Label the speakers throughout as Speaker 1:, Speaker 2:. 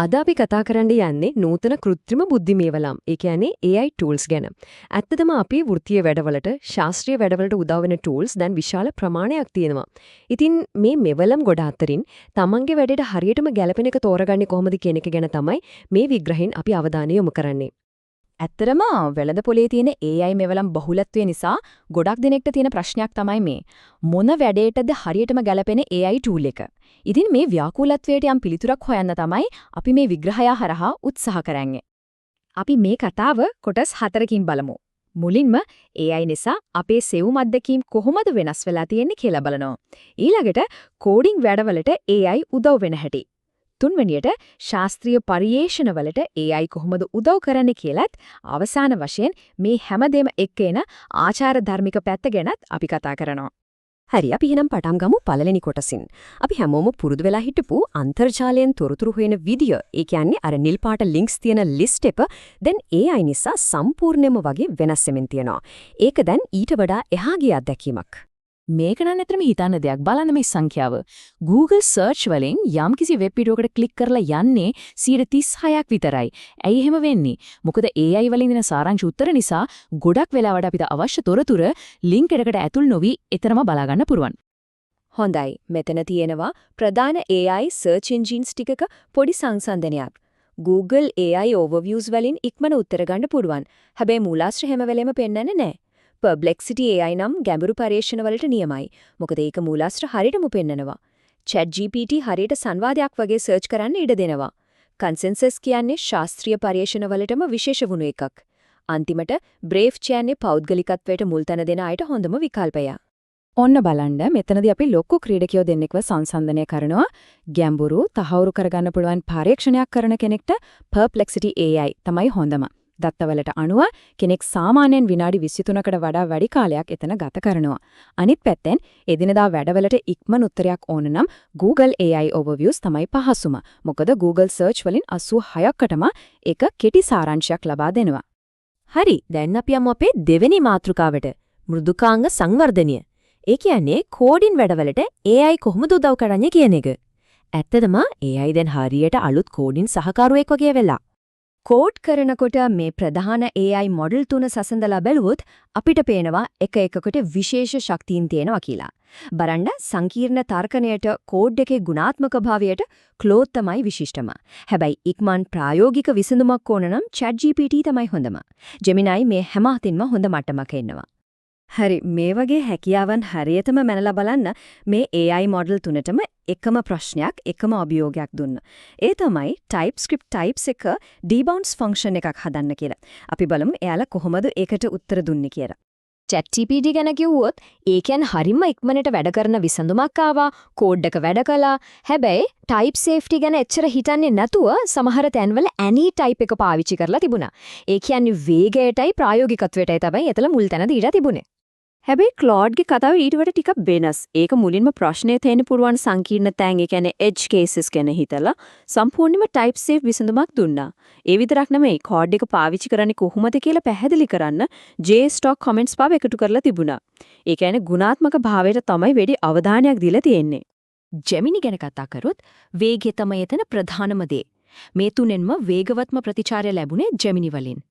Speaker 1: අද අපි කතා කරන්න යන්නේ නූතන කෘත්‍රිම බුද්ධි මේවලම්. ඒ කියන්නේ AI tools ගැන. ඇත්තටම අපි වෘත්තීය වැඩවලට, ශාස්ත්‍රීය වැඩවලට උදව් වෙන tools දැන් විශාල ප්‍රමාණයක් තියෙනවා. ඉතින් මේ මෙවලම් ගොඩ අතරින් තමන්ගේ වැඩේට හරියටම ගැලපෙන එක තෝරගන්නේ කොහොමද කියන එක ගැන තමයි මේ විග්‍රහයෙන් අපි අවධානය යොමු කරන්නේ.
Speaker 2: ඇත්තරම වෙළඳ පොලේ තියෙන AI මෙවලම් බහුලත්වය නිසා ගොඩක් දෙනෙක්ට තියෙන ප්‍රශ්නයක් තමයි මේ. මොන වැඩේටද හරියටම ගැලපෙන AI tool එක? ඉතින් මේ ව්‍යාකූලත්වයට යම් පිළිතුරක් හොයන්න තමයි අපි මේ විග්‍රහය හරහා උත්සාහ කරන්නේ. අපි මේ කතාව කොටස් 4කින් බලමු. මුලින්ම AI නිසා අපේ සෙවුම් අත්දැකීම් කොහොමද වෙනස් වෙලා තියෙන්නේ කියලා බලනවා. ඊළඟට කෝඩින් වැඩවලට AI උදව් වෙන හැටි. තුන්වෙනියට ශාස්ත්‍රීය පරිේශනවලට AI කොහොමද උදව් කරන්නේ කියලත් අවසාන වශයෙන් මේ හැමදේම එක්ක එන ආචාර ධර්මික පැත්ත ගැනත් අපි කතා කරනවා.
Speaker 1: හරි අපි එහෙනම් පටන් ගමු පළවෙනි කොටසින්. අපි හැමෝම පුරුදු වෙලා හිටපු අන්තර්ජාලයෙන් තොරතුරු හොයන වීඩියෝ, ඒ කියන්නේ අර නිල් පාට ලින්ක්ස් තියෙන ලිස්ට් එක දැන් AI නිසා සම්පූර්ණයෙන්ම වගේ වෙනස් වෙමින් තියෙනවා. ඒක දැන් ඊට වඩා එහා ගිය අත්දැකීමක්.
Speaker 2: මේක නම් ඇත්තටම හිතන්න දෙයක්. බලන්න මේ සංඛ්‍යාව. Google search වලින් යම්කිසි වෙබ් පිටුවකට ක්ලික් කරලා යන්නේ 36ක් විතරයි. ඇයි එහෙම වෙන්නේ? මොකද AI වලින් දෙන සාරාංශ උත්තර නිසා ගොඩක් වෙලාවට අපිට අවශ්‍ය තොරතුරු ලින්ක් එකකට ඇතුල් නොවි එතරම් බලා ගන්න පුරුවන්.
Speaker 1: හොඳයි. මෙතන තියෙනවා ප්‍රධාන AI search engines ටිකක පොඩි සංසන්දනයක්. Google AI overviews වලින් ඉක්මන උත්තර ගන්න පුරුවන්. හැබැයි මූලාශ්‍ර හැම වෙලෙම පෙන්වන්නේ නැහැ. Perplexity AI නම් ගැඹුරු පරීක්ෂණවලට නියමයි. මොකද ඒක මූලාශ්‍ර හරියටම පෙන්නනවා. ChatGPT හරියට සංවාදයක් වගේ සර්ච් කරන්න ඉඩ දෙනවා. Consensus කියන්නේ ශාස්ත්‍රීය පරීක්ෂණවලටම විශේෂ වුණු එකක්. අන්තිමට Brave කියන්නේ පෞද්ගලිකත්වයට මුල් තැන දෙන අයට හොඳම විකල්පය.
Speaker 2: ඔන්න බලන්න මෙතනදී අපි ලොකු ක්‍රීඩකයෝ දෙන්නෙක්ව සංසන්දනය කරනවා. ගැඹුරු තහවුරු කරගන්න පුළුවන් පරීක්ෂණයක් කරන කෙනෙක්ට Perplexity AI තමයි හොඳම. දත්තවලට අනුව කෙනෙක් සාමාන්‍යයෙන් විනාඩි 23කට වඩා වැඩි කාලයක් එතන ගත කරනවා. අනිත් පැත්තෙන් එදිනදා වැඩවලට ඉක්මන උත්තරයක් ඕන නම් Google AI overviews තමයි පහසුම. මොකද Google search වලින් 86කටම එක කෙටි සාරාංශයක් ලබා දෙනවා.
Speaker 1: හරි, දැන් අපි යමු අපේ දෙවෙනි මාතෘකාවට. මෘදුකාංග සංවර්ධනය. ඒ කියන්නේ කෝඩින් වැඩවලට AI කොහොමද උදව් කරන්නේ කියන එක. ඇත්තටම AI දැන් හරියට අලුත් කෝඩින් සහකරුවෙක් වගේ වෙලා. කෝඩ් කරනකොට මේ ප්‍රධාන AI මොඩල් තුන සසඳලා බැලුවොත් අපිට පේනවා එක එකකට විශේෂ ශක්තියින් තියෙනවා කියලා. බලන්න සංකීර්ණ තර්කණයට කෝඩ් එකේ ගුණාත්මක භාවයට ක්ලෝඩ් තමයි විශිෂ්ටම. හැබැයි ඉක්මන් ප්‍රායෝගික විසඳුමක් ඕන නම් ChatGPT තමයි හොඳම. Gemini මේ හැම අතින්ම හොඳ මට්ටමක ඉන්නවා. හරි, මේ වගේ හැකියාවන් හරියටම මැනලා බලන්න මේ AI මොඩල් තුනටම එකම ප්‍රශ්නයක්, එකම අභියෝගයක් දුන්න. ඒ තමයි TypeScript types එක debounce function එකක් හදන්න කියලා. අපි බලමු එයාලා කොහොමද ඒකට උත්තර දුන්නේ කියලා. ChatGPT ගැන කිව්වොත් ඒ කියන්නේ හරිම ඉක්මනට වැඩ කරන විසඳුමක් ආවා, කෝඩ් එක වැඩ කළා. හැබැයි type safety ගැන එච්චර හිතන්නේ නැතුව සමහර තැන්වල any type එක පාවිච්චි කරලා තිබුණා. ඒ කියන්නේ වේගයටයි ප්‍රායෝගිකත්වයටයි තමයි එතන මුල් තැන දීලා තිබුණේ. හැබැයි ක්ලෝඩ්ගේ කතාව ඊට වඩා ටිකක් වෙනස්. ඒක මුලින්ම ප්‍රශ්නේ තේන්න පුරුවන් සංකීර්ණ තැන්, ඒ කියන්නේ edge cases ගැන හිතලා සම්පූර්ණයෙන්ම type safe විසඳුමක් දුන්නා. ඒ විතරක් නෙමෙයි කෝඩ් එක පාවිච්චි කරන්නේ කොහොමද කියලා පැහැදිලි කරන්න JSTOC comments පාව එකතු කරලා තිබුණා. ඒ කියන්නේ ගුණාත්මක භාවයට තමයි වැඩි අවධානයක් දීලා තියෙන්නේ. Gemini ගැන කතා කරොත් වේගය තමයි එතන ප්‍රධානම දේ. මේ තුනෙන්ම වේගවත්ම ප්‍රතිචාරය ලැබුණේ Gemini වලින්.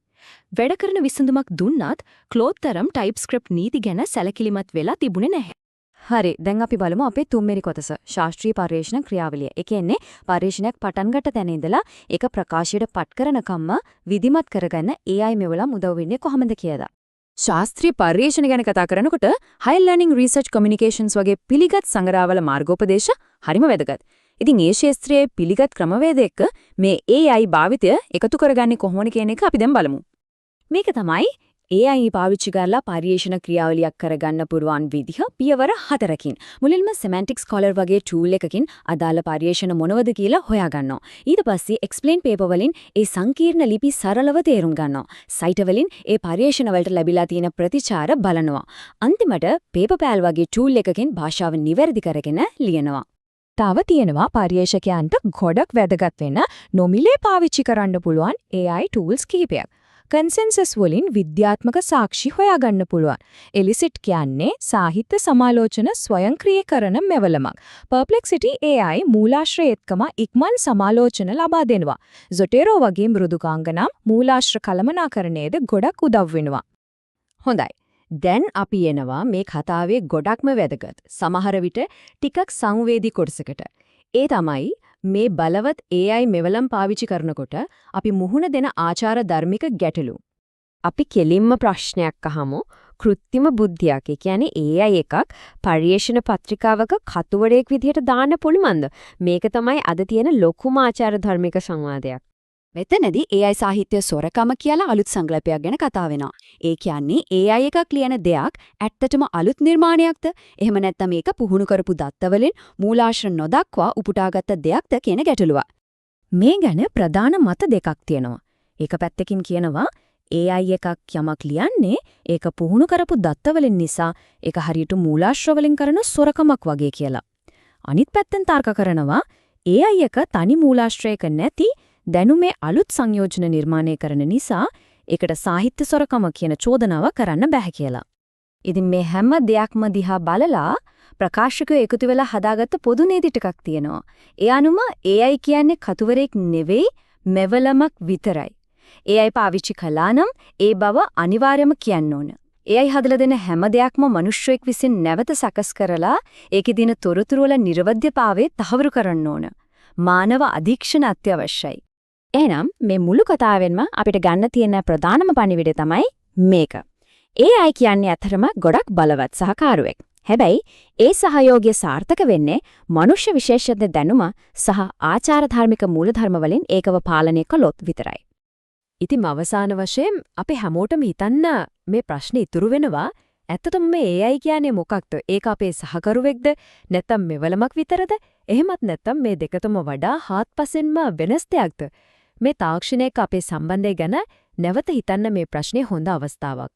Speaker 1: වැඩ කරන විසඳුමක් දුන්නත් ක්ලෝඩ් තරම් TypeScript නීති ගැන සැලකිලිමත් වෙලා තිබුණේ නැහැ. හරි, දැන් අපි බලමු අපේ තුන්වෙනි කොටස. ශාස්ත්‍රීය පර්යේෂණ ක්‍රියාවලිය. ඒ කියන්නේ පර්යේෂණයක් පටන් ගන්න තැන ඉඳලා ඒක ප්‍රකාශයට පත් කරනකම්ම විධිමත් කරගන්න AI මෙවලම් උදව් වෙන්නේ කොහොමද කියලා. ශාස්ත්‍රීය පර්යේෂණ ගැන කතා කරනකොට higher learning research communications වගේ පිළිගත් සංග්‍රහවල මාර්ගෝපදේශ හරිම වැදගත්. ඉතින් ඒ ශාස්ත්‍රයේ පිළිගත් ක්‍රමවේද එක්ක මේ AI භාවිතය එකතු කරගන්නේ කොහොමද කියන එක අපි දැන් බලමු. මේක තමයි AI පාවිච්චි කරලා පර්යේෂණ ක්‍රියාවලියක් කරගන්න පුරුවන් විදිහ පියවර 4කින්. මුලින්ම semantic scholar වගේ tool එකකින් අදාළ පර්යේෂණ මොනවද කියලා හොයාගන්නවා. ඊට පස්සේ explain paper වලින් ඒ සංකීර්ණ ලිපි සරලව තේරුම් ගන්නවා. site වලින් ඒ පර්යේෂණ වලට ලැබිලා තියෙන ප්‍රතිචාර බලනවා. අන්තිමට paperpal වගේ tool එකකින් භාෂාව නිවැරදි කරගෙන ලියනවා. තව තියෙනවා පර්යේෂකයන්ට ගොඩක් වැදගත් වෙන නොමිලේ පාවිච්චි කරන්න පුළුවන් AI tools කිහිපයක්.
Speaker 2: කන්සෙන්සස් වලින් විද්‍යාත්මක සාක්ෂි හොයාගන්න පුළුවන්. එලිසිට් කියන්නේ සාහිත්‍ය සමාලෝචන ස්වයංක්‍රීයකරණ මෙවලමක්. Perplexity AI මූලාශ්‍රය එක්කම ඉක්මන් සමාලෝචන ලබා දෙනවා. Zotero වගේ මෘදුකාංග නම් මූලාශ්‍ර කළමනාකරණයේද ගොඩක් උදව් වෙනවා. හොඳයි. දැන් අපි එනවා මේ කතාවේ ගොඩක්ම වැදගත්. සමහර විට ටිකක් සංවේදී කොටසකට. ඒ තමයි මේ බලවත් AI මෙවලම් පාවිච්චි කරනකොට අපි මුහුණ දෙන ආචාර ධර්මික ගැටලු.
Speaker 1: අපි කෙලින්ම ප්‍රශ්නයක් අහමු. කෘත්‍රිම බුද්ධියක් කියන්නේ AI එකක් පරිේශන පත්‍රිකාවක කතුවරයෙක් විදිහට දාන්න පුළුවන්ද? මේක තමයි අද තියෙන ලොකුම ආචාර ධර්මික සංවාදයක්.
Speaker 2: මෙතනදී AI සාහිත්‍ය සොරකම කියලා අලුත් සංකල්පයක් ගැන කතා වෙනවා. ඒ කියන්නේ AI එකක් ලියන දෙයක් ඇත්තටම අලුත් නිර්මාණයක්ද? එහෙම නැත්නම් මේක පුහුණු කරපු දත්තවලින් මූලාශ්‍ර නොදක්වා උපුටාගත්ත දෙයක්ද කියන ගැටලුව. මේ ගැන ප්‍රධාන මත දෙකක් තියෙනවා. එක පැත්තකින් කියනවා AI එකක් යමක් ලියන්නේ ඒක පුහුණු කරපු දත්තවලින් නිසා ඒක හරියට මූලාශ්‍ර වලින් කරන සොරකමක් වගේ කියලා. අනිත් පැත්තෙන් තර්ක කරනවා AI එක තනි මූලාශ්‍රයක නැති දැනුමේ අලුත් සංයෝජන නිර්මාණය කරන නිසා ඒකට සාහිත්‍ය සොරකම කියන චෝදනාව කරන්න බෑ කියලා. ඉතින් මේ හැම දෙයක්ම දිහා බලලා ප්‍රකාශකයෝ එකතු වෙලා හදාගත්ත පොදු නීති ටිකක් තියෙනවා. ඒ අනුව AI කියන්නේ කතුවරෙක් නෙවෙයි මෙවලමක් විතරයි. AI පාවිච්චි කළා නම් ඒ බව අනිවාර්යම කියන්න ඕන. AI හදලා දෙන හැම දෙයක්ම මිනිස්සෙක් විසින් නැවත සකස් කරලා ඒකේ දින තොරතුරු වල නිර්වද්‍යතාවය තහවුරු කරන්න ඕන. මානව අධීක්ෂණ අත්‍යවශ්‍යයි. එහෙනම් මේ මුළු කතාවෙන්ම අපිට ගන්න තියෙන ප්‍රධානම පණිවිඩය තමයි මේක. AI කියන්නේ අතරම ගොඩක් බලවත් සහකාරුවෙක්. හැබැයි ඒ සහයෝගය සාර්ථක වෙන්නේ මනුෂ්‍ය විශේෂඥ දැනුම සහ ආචාර ධර්මික මූලධර්ම වලින් ඒකව පාලනය කළොත් විතරයි.
Speaker 1: ඉතින් අවසාන වශයෙන් අපි හැමෝටම හිතන්න මේ ප්‍රශ්නේ ඉතුරු වෙනවා ඇත්තටම මේ AI කියන්නේ මොකක්ද? ඒක අපේ සහකරුවෙක්ද? නැත්නම් මෙවලමක් විතරද? එහෙමත් නැත්නම් මේ දෙකතම වඩා හාත්පසින්ම වෙනස් දෙයක්ද? මේ තාක්ෂණයක අපේ සම්බන්ධය ගැන නැවත හිතන්න මේ ප්‍රශ්නේ හොඳ අවස්ථාවක්.